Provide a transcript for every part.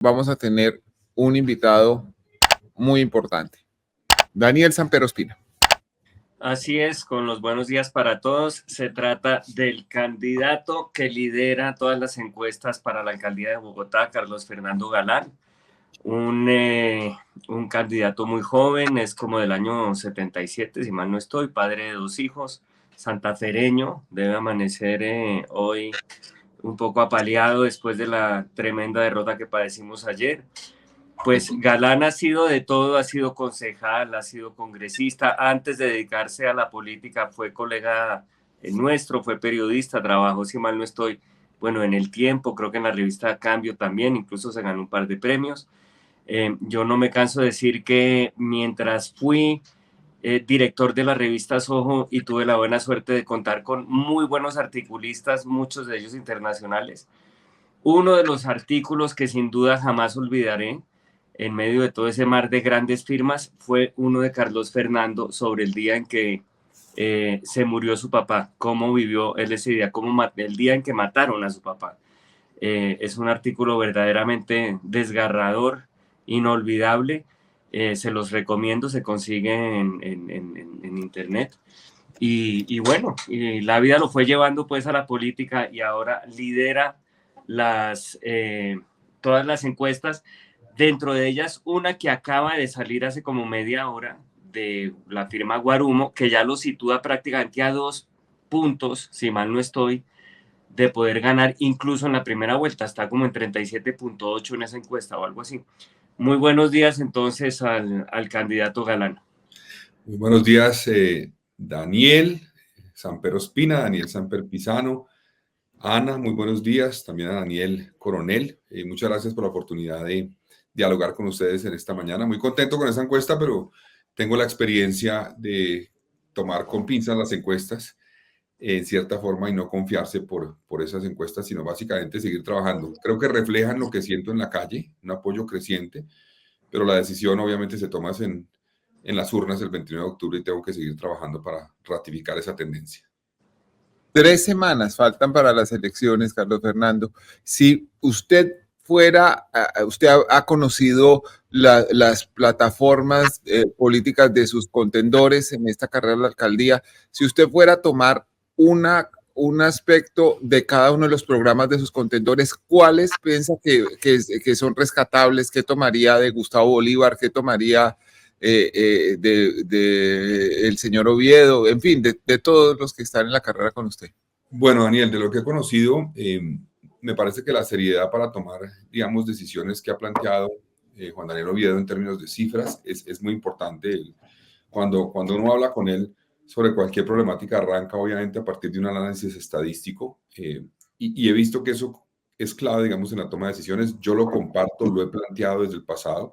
vamos a tener un invitado muy importante, Daniel Samper Ospina. Así es, con los buenos días para todos. Se trata del candidato que lidera todas las encuestas para la alcaldía de Bogotá, Carlos Fernando Galán. Un candidato muy joven, es como del año 77, si mal no estoy, padre de 2 hijos, santafereño, debe amanecer hoy un poco apaleado después de la tremenda derrota que padecimos ayer. Pues Galán ha sido de todo, ha sido concejal, ha sido congresista. Antes de dedicarse a la política fue colega nuestro, fue periodista, trabajó, si mal no estoy, bueno, en El Tiempo, creo que en la revista Cambio también, incluso se ganó un par de premios. Yo no me canso de decir que mientras fui director de la revista Soho y tuve la buena suerte de contar con muy buenos articulistas, muchos de ellos internacionales, uno de los artículos que sin duda jamás olvidaré en medio de todo ese mar de grandes firmas fue uno de Carlos Fernando sobre el día en que se murió su papá, cómo vivió él ese día, el día en que mataron a su papá. Es un artículo verdaderamente desgarrador, inolvidable. Se los recomiendo, se consigue en internet. Y bueno, y la vida lo fue llevando pues a la política y ahora lidera todas las encuestas, dentro de ellas una que acaba de salir hace como media hora de la firma Guarumo, que ya lo sitúa prácticamente a 2 puntos, si mal no estoy, de poder ganar incluso en la primera vuelta, está como en 37.8 en esa encuesta o algo así. Muy buenos días entonces al candidato Galán. Muy buenos días, Daniel Samper Ospina, Daniel Samper Pisano, Ana, muy buenos días, también a Daniel Coronel. Muchas gracias por la oportunidad de dialogar con ustedes en esta mañana. Muy contento con esa encuesta, pero tengo la experiencia de tomar con pinzas las encuestas en cierta forma y no confiarse por esas encuestas, sino básicamente seguir trabajando. Creo que reflejan lo que siento en la calle, un apoyo creciente, pero la decisión obviamente se toma en las urnas el 29 de octubre y tengo que seguir trabajando para ratificar esa tendencia. 3 semanas faltan para las elecciones, Carlos Fernando. Si usted fuera, usted ha conocido las plataformas políticas de sus contendores en esta carrera de la alcaldía. Si usted fuera a tomar un aspecto de cada uno de los programas de sus contendores, ¿cuáles piensa que son rescatables? ¿Qué tomaría de Gustavo Bolívar? ¿Qué tomaría de el señor Oviedo? En fin, de todos los que están en la carrera con usted. Bueno, Daniel, de lo que he conocido, me parece que la seriedad para tomar, digamos, decisiones que ha planteado Juan Daniel Oviedo en términos de cifras es muy importante. Cuando uno habla con él sobre cualquier problemática, arranca obviamente a partir de un análisis estadístico y he visto que eso es clave, digamos, en la toma de decisiones. Yo lo comparto, lo he planteado desde el pasado,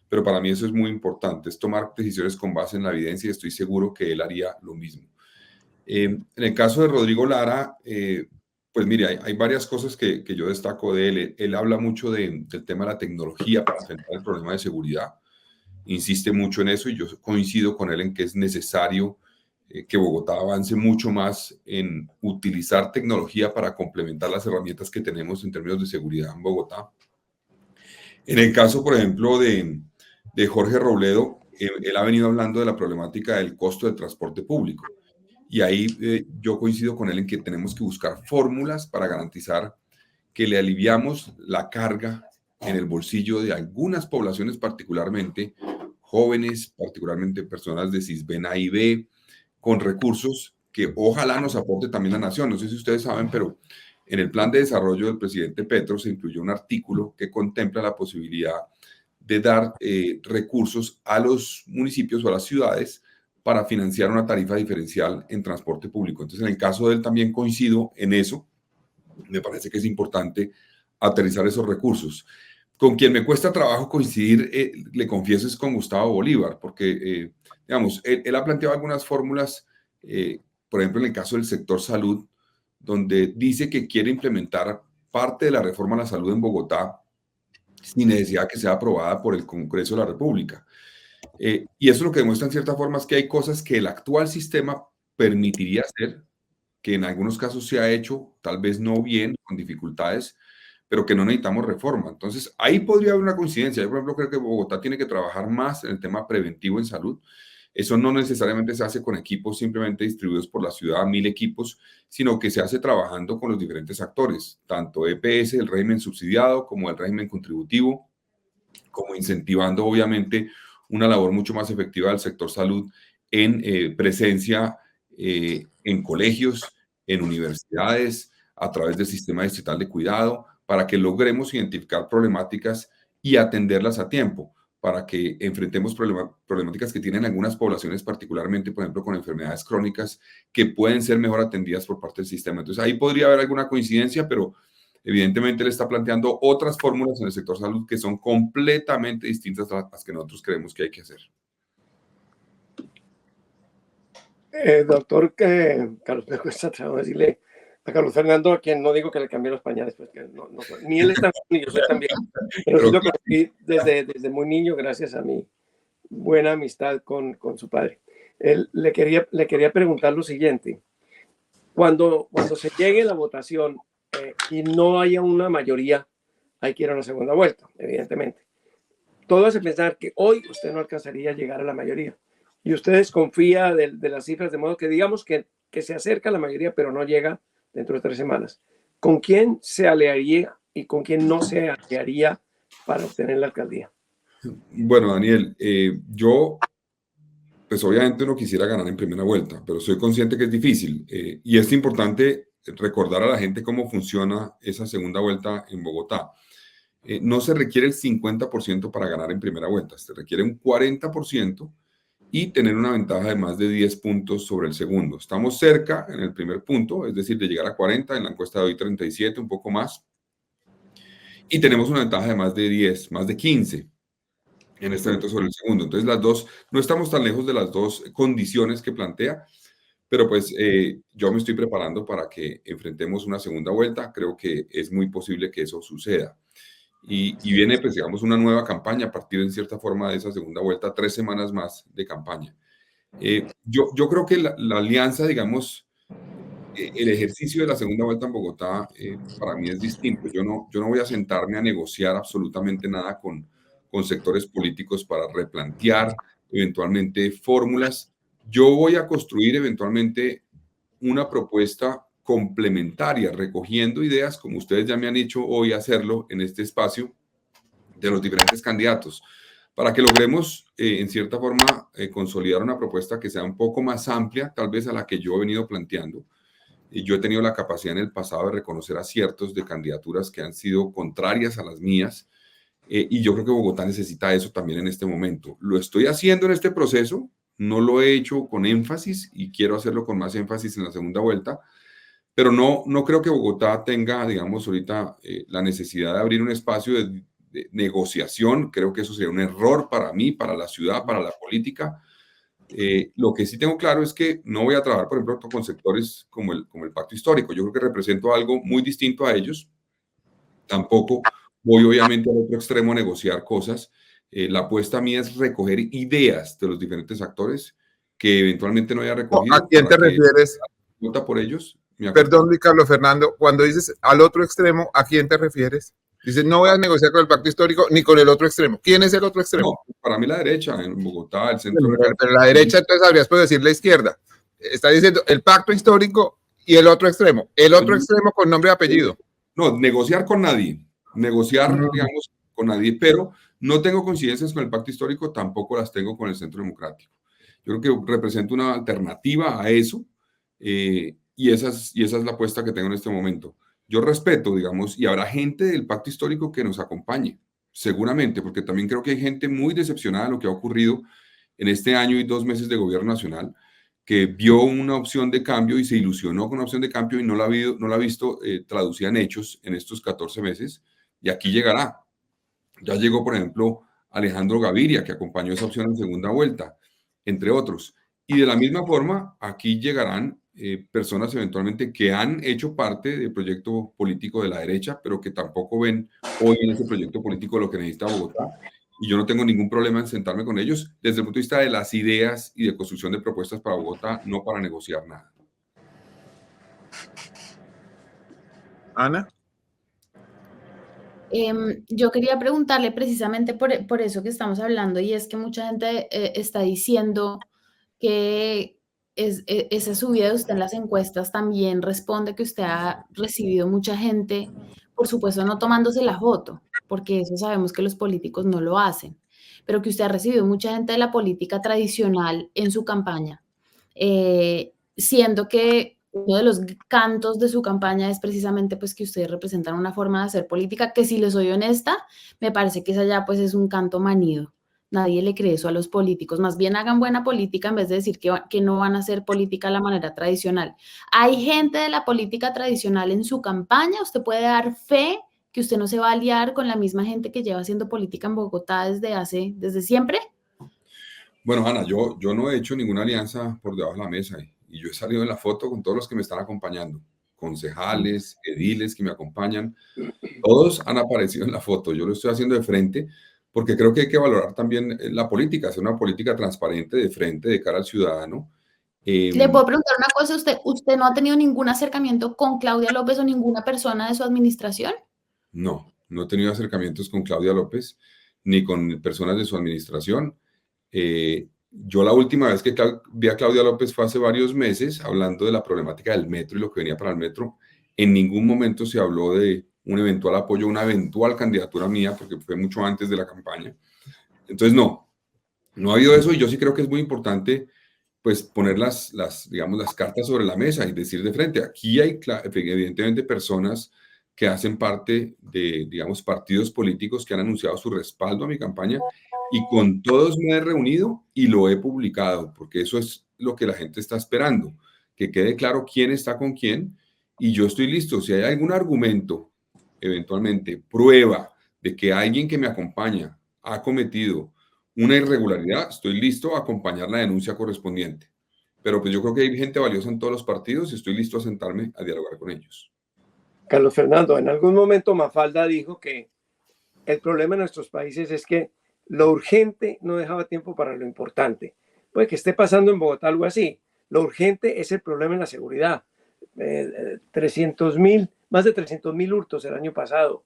pero para mí eso es muy importante, es tomar decisiones con base en la evidencia y estoy seguro que él haría lo mismo. En el caso de Rodrigo Lara, pues mire, hay varias cosas que yo destaco de él. Él habla mucho del tema de la tecnología para enfrentar el problema de seguridad. Insiste mucho en eso y yo coincido con él en que es necesario que Bogotá avance mucho más en utilizar tecnología para complementar las herramientas que tenemos en términos de seguridad en Bogotá. En el caso, por ejemplo, de Jorge Robledo, él ha venido hablando de la problemática del costo del transporte público. Y ahí yo coincido con él en que tenemos que buscar fórmulas para garantizar que le aliviamos la carga en el bolsillo de algunas poblaciones, particularmente jóvenes, particularmente personas de Cisben A y B, con recursos que ojalá nos aporte también la nación. No sé si ustedes saben, pero en el plan de desarrollo del presidente Petro se incluyó un artículo que contempla la posibilidad de dar recursos a los municipios o a las ciudades para financiar una tarifa diferencial en transporte público. Entonces, en el caso de él también coincido en eso. Me parece que es importante aterrizar esos recursos. Con quien me cuesta trabajo coincidir, le confieso, es con Gustavo Bolívar, porque, digamos, él ha planteado algunas fórmulas, por ejemplo, en el caso del sector salud, donde dice que quiere implementar parte de la reforma a la salud en Bogotá sin necesidad que sea aprobada por el Congreso de la República. Y eso lo que demuestra en cierta forma es que hay cosas que el actual sistema permitiría hacer, que en algunos casos se ha hecho, tal vez no bien, con dificultades, pero que no necesitamos reforma. Entonces, ahí podría haber una coincidencia. Yo, por ejemplo, creo que Bogotá tiene que trabajar más en el tema preventivo en salud. Eso no necesariamente se hace con equipos simplemente distribuidos por la ciudad, 1000 equipos, sino que se hace trabajando con los diferentes actores, tanto EPS, el régimen subsidiado, como el régimen contributivo, como incentivando obviamente una labor mucho más efectiva del sector salud en presencia en colegios, en universidades, a través del sistema distrital de cuidado, para que logremos identificar problemáticas y atenderlas a tiempo, para que enfrentemos problemáticas que tienen algunas poblaciones, particularmente, por ejemplo, con enfermedades crónicas, que pueden ser mejor atendidas por parte del sistema. Entonces, ahí podría haber alguna coincidencia, pero evidentemente él está planteando otras fórmulas en el sector salud que son completamente distintas a las que nosotros creemos que hay que hacer. Doctor Carlos, me cuesta trabajo decirle a Carlos Fernando, a quien no digo que le cambié los pañales, pues que ni él es tan ni yo soy tan viejo, pero sí lo conocí desde muy niño gracias a mi buena amistad con su padre. Le quería preguntar lo siguiente. Cuando se llegue la votación y no haya una mayoría, hay que ir a una segunda vuelta, evidentemente. Todo hace pensar que hoy usted no alcanzaría a llegar a la mayoría. Y usted desconfía de las cifras, de modo que digamos que se acerca a la mayoría, pero no llega dentro de 3 semanas. ¿Con quién se aliaría y con quién no se aliaría para obtener la alcaldía? Bueno, Daniel, yo, pues obviamente uno quisiera ganar en primera vuelta, pero soy consciente que es difícil. Y es importante recordar a la gente cómo funciona esa segunda vuelta en Bogotá. No se requiere el 50% para ganar en primera vuelta, se requiere un 40% y tener una ventaja de más de 10 puntos sobre el segundo. Estamos cerca en el primer punto, es decir, de llegar a 40, en la encuesta de hoy 37, un poco más. Y tenemos una ventaja de más de 10, más de 15 en este momento sobre el segundo. Entonces, las dos, no estamos tan lejos de las dos condiciones que plantea, pero pues yo me estoy preparando para que enfrentemos una segunda vuelta. Creo que es muy posible que eso suceda. Y viene, pues, digamos, una nueva campaña a partir, en cierta forma, de esa segunda vuelta, 3 semanas más de campaña. Yo creo que la alianza, digamos, el ejercicio de la segunda vuelta en Bogotá, para mí es distinto. Yo no voy a sentarme a negociar absolutamente nada con sectores políticos para replantear eventualmente fórmulas. Yo voy a construir eventualmente una propuesta complementaria, recogiendo ideas, como ustedes ya me han hecho hoy hacerlo en este espacio, de los diferentes candidatos, para que logremos, en cierta forma, consolidar una propuesta que sea un poco más amplia, tal vez a la que yo he venido planteando. Y yo he tenido la capacidad en el pasado de reconocer aciertos de candidaturas que han sido contrarias a las mías, y yo creo que Bogotá necesita eso también en este momento. Lo estoy haciendo en este proceso, no lo he hecho con énfasis y quiero hacerlo con más énfasis en la segunda vuelta, pero no creo que Bogotá tenga, digamos, ahorita la necesidad de abrir un espacio de negociación. Creo que eso sería un error para mí, para la ciudad, para la política. Lo que sí tengo claro es que no voy a trabajar, por ejemplo, con sectores como el Pacto Histórico. Yo creo que represento algo muy distinto a ellos. Tampoco voy, obviamente, al otro extremo a negociar cosas. La apuesta mía es recoger ideas de los diferentes actores que eventualmente no haya recogido. ¿A quién te refieres? Vota por ellos. Perdón, Carlos Fernando, cuando dices al otro extremo, ¿a quién te refieres? Dices, no voy a negociar con el Pacto Histórico ni con el otro extremo. ¿Quién es el otro extremo? No, para mí la derecha, en Bogotá, el centro. Pero la derecha, entonces habrías podido decir la izquierda. Está diciendo el Pacto Histórico y el otro extremo. El otro extremo con nombre y apellido. No, negociar con nadie. Negociar, digamos, con nadie, pero no tengo coincidencias con el Pacto Histórico, tampoco las tengo con el Centro Democrático. Yo creo que representa una alternativa a eso, y esa es la apuesta que tengo en este momento. Yo respeto, digamos, y habrá gente del Pacto Histórico que nos acompañe, seguramente, porque también creo que hay gente muy decepcionada de lo que ha ocurrido en este año y 2 meses de gobierno nacional, que vio una opción de cambio y se ilusionó con una opción de cambio y no la ha visto traducida en hechos en estos 14 meses, y aquí llegará. Ya llegó, por ejemplo, Alejandro Gaviria, que acompañó esa opción en segunda vuelta, entre otros. Y de la misma forma, aquí llegarán personas eventualmente que han hecho parte del proyecto político de la derecha, pero que tampoco ven hoy en ese proyecto político lo que necesita Bogotá. Y yo no tengo ningún problema en sentarme con ellos desde el punto de vista de las ideas y de construcción de propuestas para Bogotá, no para negociar nada. Ana. Yo quería preguntarle precisamente por eso que estamos hablando, y es que mucha gente está diciendo que esa subida de usted en las encuestas también responde que usted ha recibido mucha gente, por supuesto no tomándose la foto, porque eso sabemos que los políticos no lo hacen, pero que usted ha recibido mucha gente de la política tradicional en su campaña, siendo que uno de los cantos de su campaña es precisamente pues que ustedes representan una forma de hacer política que, si les soy honesta, me parece que esa ya pues es un canto manido. Nadie le cree eso a los políticos. Más bien hagan buena política en vez de decir que no van a hacer política a la manera tradicional. ¿Hay gente de la política tradicional en su campaña? ¿Usted puede dar fe que usted no se va a aliar con la misma gente que lleva haciendo política en Bogotá desde siempre? Bueno, Ana, yo no he hecho ninguna alianza por debajo de la mesa y yo he salido en la foto con todos los que me están acompañando, concejales, ediles que me acompañan, todos han aparecido en la foto. Yo lo estoy haciendo de frente porque creo que hay que valorar también la política, hacer una política transparente de frente, de cara al ciudadano. Le puedo preguntar una cosa, ¿usted no ha tenido ningún acercamiento con Claudia López o ninguna persona de su administración? No, no he tenido acercamientos con Claudia López ni con personas de su administración. Yo la última vez que vi a Claudia López fue hace varios meses, hablando de la problemática del metro y lo que venía para el metro. En ningún momento se habló de un eventual apoyo, una eventual candidatura mía, porque fue mucho antes de la campaña. Entonces, no ha habido eso, y yo sí creo que es muy importante pues poner digamos, las cartas sobre la mesa y decir de frente, aquí hay evidentemente personas que hacen parte de, digamos, partidos políticos que han anunciado su respaldo a mi campaña, y con todos me he reunido y lo he publicado, porque eso es lo que la gente está esperando, que quede claro quién está con quién, y yo estoy listo. Si hay algún argumento, eventualmente, prueba de que alguien que me acompaña ha cometido una irregularidad, estoy listo a acompañar la denuncia correspondiente. Pero pues yo creo que hay gente valiosa en todos los partidos y estoy listo a sentarme a dialogar con ellos. Carlos Fernando, en algún momento Mafalda dijo que el problema en nuestros países es que lo urgente no dejaba tiempo para lo importante. Puede que esté pasando en Bogotá algo así. Lo urgente es el problema en la seguridad. 300.000, más de 300.000 hurtos el año pasado.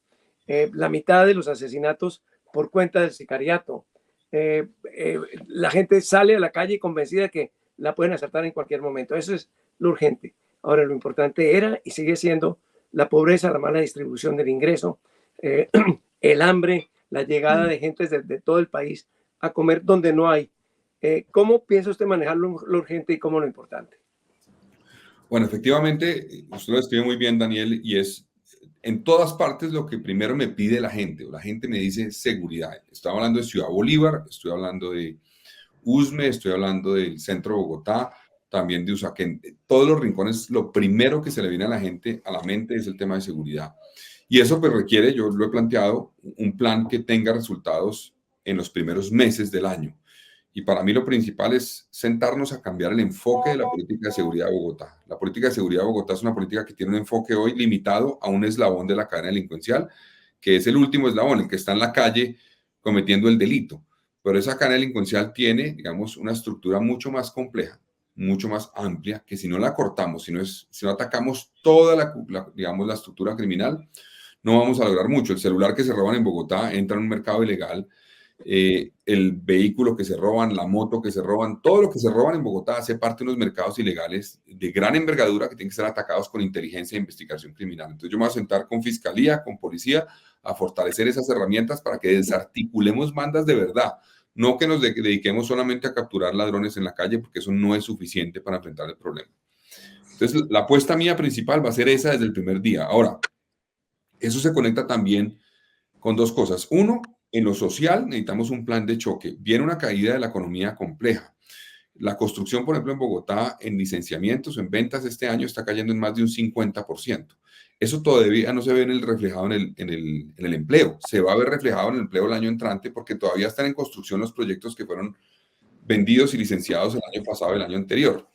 La mitad de los asesinatos por cuenta del sicariato. La gente sale a la calle convencida de que la pueden asaltar en cualquier momento. Eso es lo urgente. Ahora, lo importante era y sigue siendo la pobreza, la mala distribución del ingreso, el hambre, la llegada de gente de todo el país a comer donde no hay. ¿Cómo piensa usted manejar lo urgente y cómo lo importante? Bueno, efectivamente, usted lo describe muy bien, Daniel, y es en todas partes lo que primero me pide la gente, o la gente me dice seguridad. Estoy hablando de Ciudad Bolívar, estoy hablando de Usme, estoy hablando del centro de Bogotá, también de Usaquén. Todos los rincones, lo primero que se le viene a la gente a la mente es el tema de seguridad. Y eso pues requiere, yo lo he planteado, un plan que tenga resultados en los primeros meses del año. Y para mí lo principal es sentarnos a cambiar el enfoque de la política de seguridad de Bogotá. La política de seguridad de Bogotá es una política que tiene un enfoque hoy limitado a un eslabón de la cadena delincuencial, que es el último eslabón, el que está en la calle cometiendo el delito. Pero esa cadena delincuencial tiene, digamos, una estructura mucho más compleja, mucho más amplia, que si no la cortamos, si no atacamos toda digamos, la estructura criminal, no vamos a lograr mucho. El celular que se roban en Bogotá entra en un mercado ilegal, el vehículo que se roban, la moto que se roban, todo lo que se roban en Bogotá hace parte de unos mercados ilegales de gran envergadura que tienen que ser atacados con inteligencia e investigación criminal. Entonces yo me voy a sentar con fiscalía, con policía, a fortalecer esas herramientas para que desarticulemos bandas de verdad, no que nos dediquemos solamente a capturar ladrones en la calle, porque eso no es suficiente para enfrentar el problema. Entonces la apuesta mía principal va a ser esa desde el primer día. Ahora, eso se conecta también con dos cosas. Uno, en lo social necesitamos un plan de choque. Viene una caída de la economía compleja. La construcción, por ejemplo, en Bogotá, en licenciamientos o en ventas este año está cayendo en más de un 50%. Eso todavía no se ve reflejado en el empleo. Se va a ver reflejado en el empleo el año entrante porque todavía están en construcción los proyectos que fueron vendidos y licenciados el año pasado y el año anterior.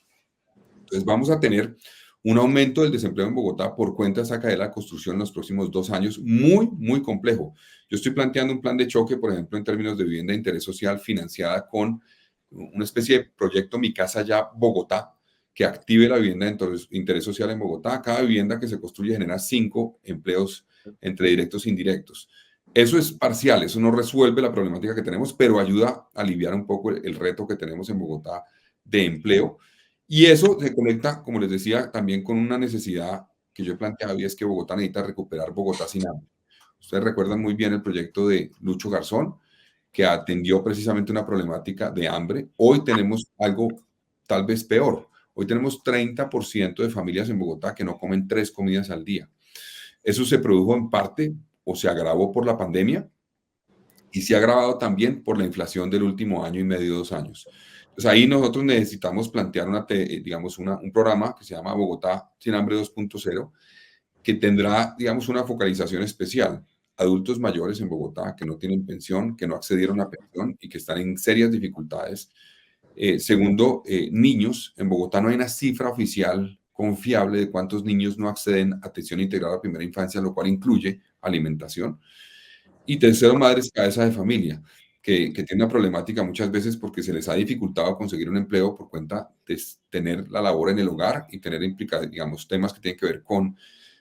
Entonces vamos a tener un aumento del desempleo en Bogotá por cuenta de esa caída de la construcción en los próximos 2 años, muy, muy complejo. Yo estoy planteando un plan de choque, por ejemplo, en términos de vivienda de interés social financiada con una especie de proyecto Mi Casa Ya Bogotá, que active la vivienda de interés social en Bogotá. Cada vivienda que se construye genera 5 empleos entre directos e indirectos. Eso es parcial, eso no resuelve la problemática que tenemos, pero ayuda a aliviar un poco el reto que tenemos en Bogotá de empleo. Y eso se conecta, como les decía, también con una necesidad que yo he planteado, y es que Bogotá necesita recuperar Bogotá sin hambre. Ustedes recuerdan muy bien el proyecto de Lucho Garzón, que atendió precisamente una problemática de hambre. Hoy tenemos algo tal vez peor. Hoy tenemos 30% de familias en Bogotá que no comen 3 comidas al día. Eso se produjo en parte o se agravó por la pandemia y se ha agravado también por la inflación del último año y medio, 2 años. Entonces ahí nosotros necesitamos plantear un programa que se llama Bogotá Sin Hambre 2.0, que tendrá, digamos, una focalización especial. Adultos mayores en Bogotá que no tienen pensión, que no accedieron a pensión y que están en serias dificultades. Segundo, niños. En Bogotá no hay una cifra oficial confiable de cuántos niños no acceden a atención integral a primera infancia, lo cual incluye alimentación. Y tercero, madres cabeza de familia, que tienen una problemática muchas veces porque se les ha dificultado conseguir un empleo por cuenta de tener la labor en el hogar y tener implicados, digamos, temas que tienen que ver con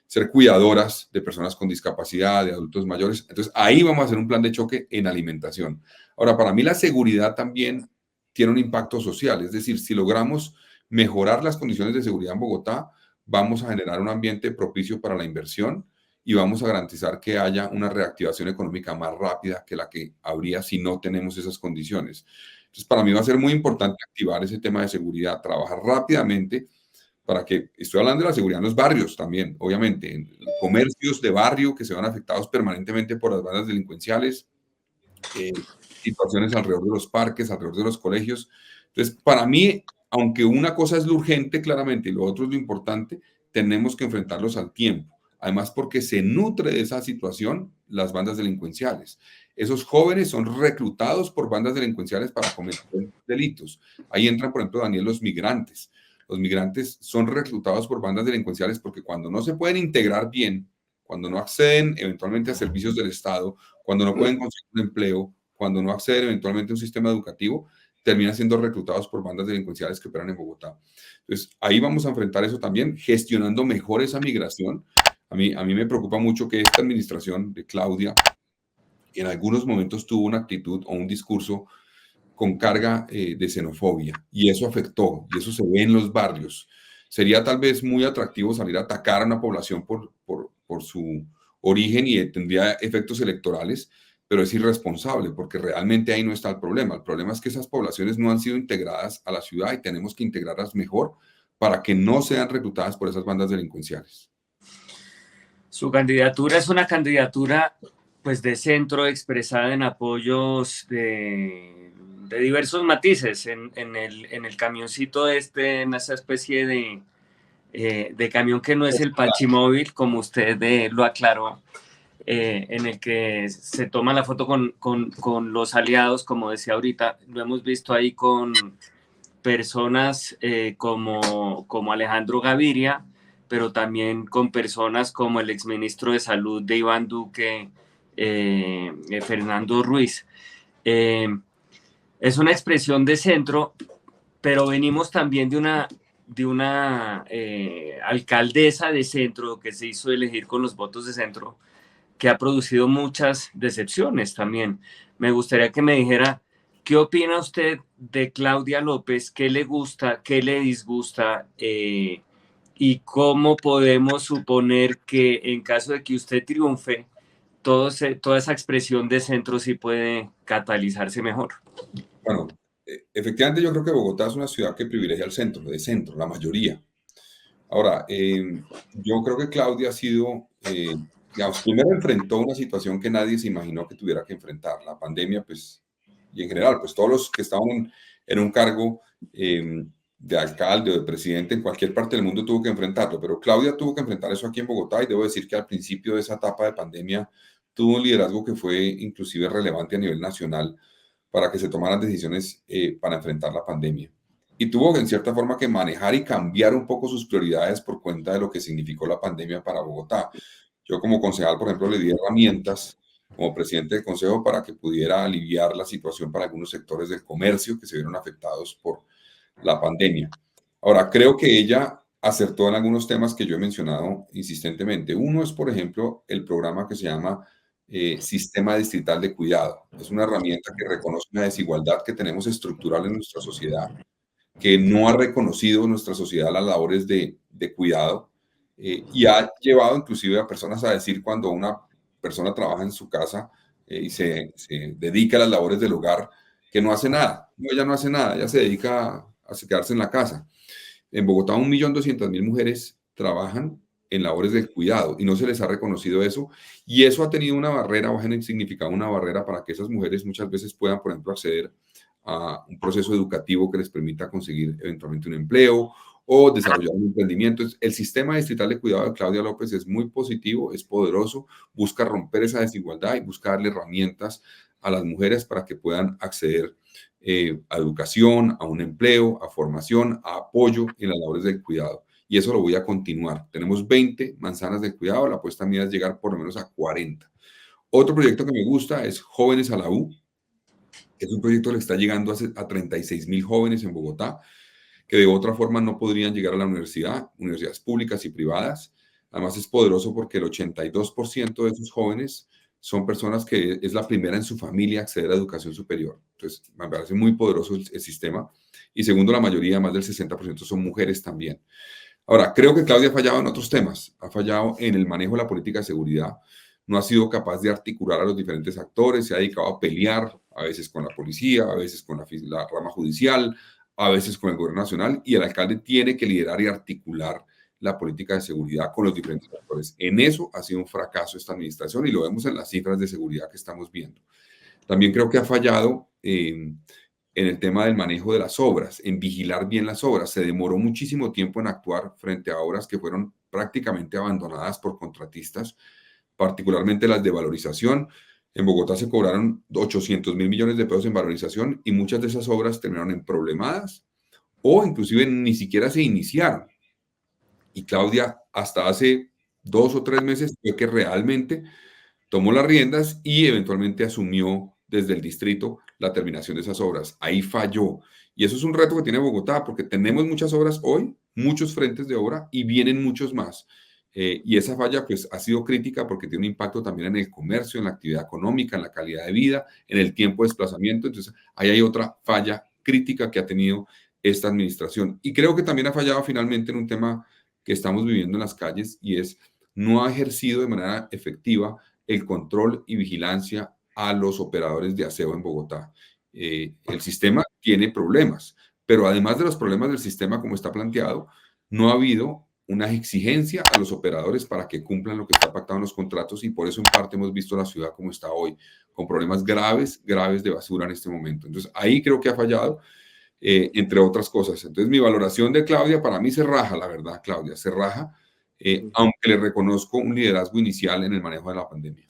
ser cuidadoras de personas con discapacidad, de adultos mayores. Entonces, ahí vamos a hacer un plan de choque en alimentación. Ahora, para mí la seguridad también tiene un impacto social, es decir, si logramos mejorar las condiciones de seguridad en Bogotá, vamos a generar un ambiente propicio para la inversión y vamos a garantizar que haya una reactivación económica más rápida que la que habría si no tenemos esas condiciones. Entonces, para mí va a ser muy importante activar ese tema de seguridad, trabajar rápidamente para que, estoy hablando de la seguridad en los barrios también, obviamente, en comercios de barrio que se van afectados permanentemente por las bandas delincuenciales, situaciones alrededor de los parques, alrededor de los colegios. Entonces, para mí, aunque una cosa es lo urgente claramente y lo otro es lo importante, tenemos que enfrentarlos al tiempo. Además, porque se nutre de esa situación las bandas delincuenciales. Esos jóvenes son reclutados por bandas delincuenciales para cometer delitos. Ahí entran, por ejemplo, Daniel, los migrantes. Los migrantes son reclutados por bandas delincuenciales porque cuando no se pueden integrar bien, cuando no acceden eventualmente a servicios del Estado, cuando no pueden conseguir un empleo, cuando no acceden eventualmente a un sistema educativo, terminan siendo reclutados por bandas delincuenciales que operan en Bogotá. Entonces, ahí vamos a enfrentar eso también, gestionando mejor esa migración. A mí me preocupa mucho que esta administración de Claudia en algunos momentos tuvo una actitud o un discurso con carga de xenofobia, y eso afectó, y eso se ve en los barrios. Sería tal vez muy atractivo salir a atacar a una población por su origen y tendría efectos electorales, pero es irresponsable porque realmente ahí no está el problema. El problema es que esas poblaciones no han sido integradas a la ciudad y tenemos que integrarlas mejor para que no sean reclutadas por esas bandas delincuenciales. Su candidatura es una candidatura pues de centro expresada en apoyos de diversos matices en el camioncito en esa especie de camión que no es el Pachimóvil, como usted lo aclaró, en el que se toma la foto con los aliados, como decía ahorita. Lo hemos visto ahí con personas como Alejandro Gaviria, pero también con personas como el exministro de Salud de Iván Duque, Fernando Ruiz. Es una expresión de centro, pero venimos también de una alcaldesa de centro que se hizo elegir con los votos de centro, que ha producido muchas decepciones también. Me gustaría que me dijera, ¿qué opina usted de Claudia López? ¿Qué le gusta? ¿Qué le disgusta? ¿Y cómo podemos suponer que en caso de que usted triunfe, toda esa expresión de centro sí puede catalizarse mejor? Bueno, efectivamente yo creo que Bogotá es una ciudad que privilegia el centro, de centro, la mayoría. Ahora, yo creo que Claudia ha sido, digamos, primero enfrentó una situación que nadie se imaginó que tuviera que enfrentar, la pandemia, pues, y en general, pues todos los que estaban en un cargo de alcalde o de presidente en cualquier parte del mundo tuvo que enfrentarlo, pero Claudia tuvo que enfrentar eso aquí en Bogotá y debo decir que al principio de esa etapa de pandemia tuvo un liderazgo que fue inclusive relevante a nivel nacional para que se tomaran decisiones para enfrentar la pandemia. Y tuvo en cierta forma que manejar y cambiar un poco sus prioridades por cuenta de lo que significó la pandemia para Bogotá. Yo como concejal, por ejemplo, le di herramientas como presidente del consejo para que pudiera aliviar la situación para algunos sectores del comercio que se vieron afectados por la pandemia. Ahora, creo que ella acertó en algunos temas que yo he mencionado insistentemente. Uno es, por ejemplo, el programa que se llama Sistema Distrital de Cuidado. Es una herramienta que reconoce una desigualdad que tenemos estructural en nuestra sociedad, que no ha reconocido en nuestra sociedad las labores de cuidado y ha llevado inclusive a personas a decir cuando una persona trabaja en su casa y se dedica a las labores del hogar, que no hace nada. No, ella no hace nada, ella se dedica a quedarse en la casa. En Bogotá, 1.200.000 mujeres trabajan en labores del cuidado y no se les ha reconocido eso. Y eso ha tenido una barrera, o ha significado una barrera para que esas mujeres muchas veces puedan, por ejemplo, acceder a un proceso educativo que les permita conseguir eventualmente un empleo o desarrollar un emprendimiento. El sistema distrital de cuidado de Claudia López es muy positivo, es poderoso, busca romper esa desigualdad y busca darle herramientas a las mujeres para que puedan acceder a educación, a un empleo, a formación, a apoyo en las labores del cuidado. Y eso lo voy a continuar. Tenemos 20 manzanas del cuidado, la apuesta mía es llegar por lo menos a 40. Otro proyecto que me gusta es Jóvenes a la U. Es un proyecto que le está llegando a 36.000 jóvenes en Bogotá, que de otra forma no podrían llegar a la universidad, universidades públicas y privadas. Además es poderoso porque el 82% de esos jóvenes son personas que es la primera en su familia a acceder a educación superior. Entonces, me parece muy poderoso el sistema. Y segundo, la mayoría, más del 60%, son mujeres también. Ahora, creo que Claudia ha fallado en otros temas. Ha fallado en el manejo de la política de seguridad. No ha sido capaz de articular a los diferentes actores. Se ha dedicado a pelear, a veces con la policía, a veces con la rama judicial, a veces con el gobierno nacional. Y el alcalde tiene que liderar y articular la política de seguridad con los diferentes actores. En eso ha sido un fracaso esta administración y lo vemos en las cifras de seguridad que estamos viendo. También creo que ha fallado en el tema del manejo de las obras, en vigilar bien las obras. Se demoró muchísimo tiempo en actuar frente a obras que fueron prácticamente abandonadas por contratistas, particularmente las de valorización. En Bogotá se cobraron 800.000 millones de pesos en valorización y muchas de esas obras terminaron en problemadas o inclusive ni siquiera se iniciaron. Y Claudia, hasta hace 2 o 3 meses, fue que realmente tomó las riendas y eventualmente asumió desde el distrito la terminación de esas obras. Ahí falló. Y eso es un reto que tiene Bogotá, porque tenemos muchas obras hoy, muchos frentes de obra y vienen muchos más. Y esa falla pues ha sido crítica porque tiene un impacto también en el comercio, en la actividad económica, en la calidad de vida, en el tiempo de desplazamiento. Entonces, ahí hay otra falla crítica que ha tenido esta administración. Y creo que también ha fallado finalmente en un tema que estamos viviendo en las calles y es no ha ejercido de manera efectiva el control y vigilancia a los operadores de aseo en Bogotá. El sistema tiene problemas, pero además de los problemas del sistema como está planteado, no ha habido una exigencia a los operadores para que cumplan lo que está pactado en los contratos y por eso en parte hemos visto la ciudad como está hoy, con problemas graves de basura en este momento. Entonces ahí creo que ha fallado, entre otras cosas. Entonces mi valoración de Claudia, para mí se raja, la verdad, Claudia, se raja, aunque le reconozco un liderazgo inicial en el manejo de la pandemia.